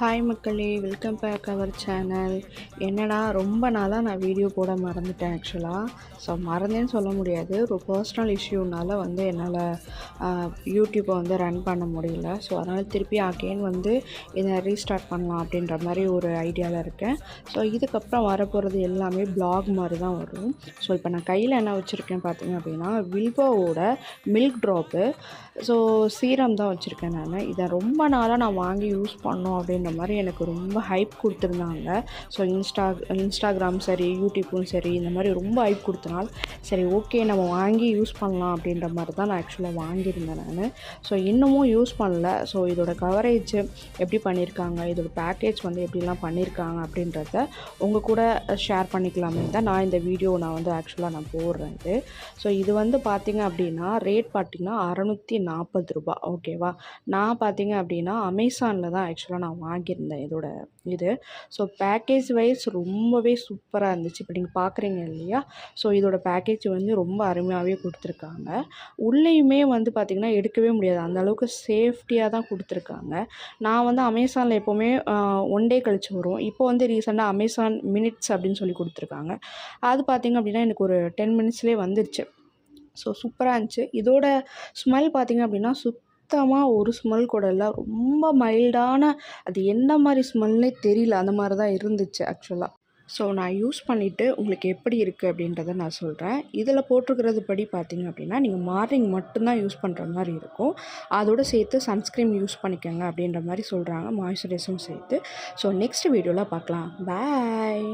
Hi மக்களே, welcome back our channel. என்னடா ரொம்ப நாளாக நான் வீடியோ போட மறந்துட்டேன் ஆக்சுவலாக. ஸோ மறந்தேன்னு சொல்ல முடியாது, ஒரு பர்சனல் இஷ்யூனால் என்னால் யூடியூப்பை ரன் பண்ண முடியல. ஸோ அதனால் திருப்பி அகெயின் இதை ரீஸ்டார்ட் பண்ணலாம் அப்படின்ற மாதிரி ஒரு ஐடியாவில் இருக்கேன். ஸோ இதுக்கப்புறம் வரப்போகிறது எல்லாமே பிளாக் மாதிரி தான் வரும். ஸோ இப்போ நான் கையில் என்ன வச்சுருக்கேன் பார்த்தீங்க அப்படின்னா, வில்வோவோட மில்க் ட்ராப்பு ஸோ சீரம் தான் வச்சுருக்கேன் நான். இதை ரொம்ப நாளாக நான் வாங்கி யூஸ் பண்ணோம் அப்படின்ற மாதிரி எனக்கு ரொம்ப ஹைப் கொடுத்துருந்தாங்க. ஸோ இன்ஸ்டாகிராம் சரி, யூடியூப்பும் சரி, இந்த மாதிரி ரொம்ப ஹைப் கொடுத்தனால சரி ஓகே நம்ம வாங்கி யூஸ் பண்ணலாம் அப்படின்ற மாதிரி தான் நான் ஆக்சுவலாக வாங்கியிருந்தேன் நான். ஸோ இன்னமும் யூஸ் பண்ணல. ஸோ இதோட கவரேஜ் எப்படி பண்ணியிருக்காங்க, இதோட பேக்கேஜ் எப்படிலாம் பண்ணியிருக்காங்க அப்படின்றத உங்கள் கூட ஷேர் பண்ணிக்கலாமே தான் நான் இந்த வீடியோ ஆக்சுவலாக நான் போடுறேன். ஸோ இது பார்த்திங்க அப்படின்னா ரேட் பார்த்திங்கன்னா 640 ரூபா. ஓகேவா. நான் பார்த்திங்க அப்படின்னா அமேசானில் தான் ஆக்சுவலாக நான் வாங்கியிருந்தேன் இதோட இது. ஸோ பேக்கேஜ் வைஸ் ரொம்பவே சூப்பராக இருந்துச்சு. இப்போ நீங்கள் பார்க்குறீங்க இல்லையா. ஸோ இதோட பேக்கேஜ் ரொம்ப அருமையாகவே கொடுத்துருக்காங்க. உள்ளேயுமே பார்த்திங்கன்னா எடுக்கவே முடியாது, அந்தளவுக்கு சேஃப்டியாக தான் கொடுத்துருக்காங்க. நான் அமேசானில் எப்போவுமே 1 டே கழிச்சு வரும். இப்போ ரீசெண்டாக அமேசான் மினிட்ஸ் அப்படின்னு சொல்லி கொடுத்துருக்காங்க. அது பார்த்திங்க அப்படின்னா எனக்கு ஒரு 10 மினிட்ஸ்லேயே வந்துருச்சு. ஸோ சூப்பராக இருந்துச்சு. இதோட ஸ்மெல் பார்த்திங்க அப்படின்னா சுத்தமாக ஒரு ஸ்மெல் கூட இல்லை, ரொம்ப மைல்டான, அது என்ன மாதிரி ஸ்மெல்னே தெரியல, அந்த மாதிரி தான் இருந்துச்சு ஆக்சுவலாக. ஸோ நான் யூஸ் பண்ணிவிட்டு உங்களுக்கு எப்படி இருக்குது அப்படின்றத நான் சொல்கிறேன். இதில் போட்டிருக்கிறது படி பார்த்திங்க அப்படின்னா நீங்கள் மார்னிங் மட்டும்தான் யூஸ் பண்ணுற மாதிரி இருக்கும். அதோடு சேர்த்து சன்ஸ்க்ரீன் யூஸ் பண்ணிக்கோங்க அப்படின்ற மாதிரி சொல்கிறாங்க, மாய்ஸ்சரைசரும் சேர்த்து. ஸோ நெக்ஸ்ட் வீடியோவில் பார்க்கலாம். பாய்.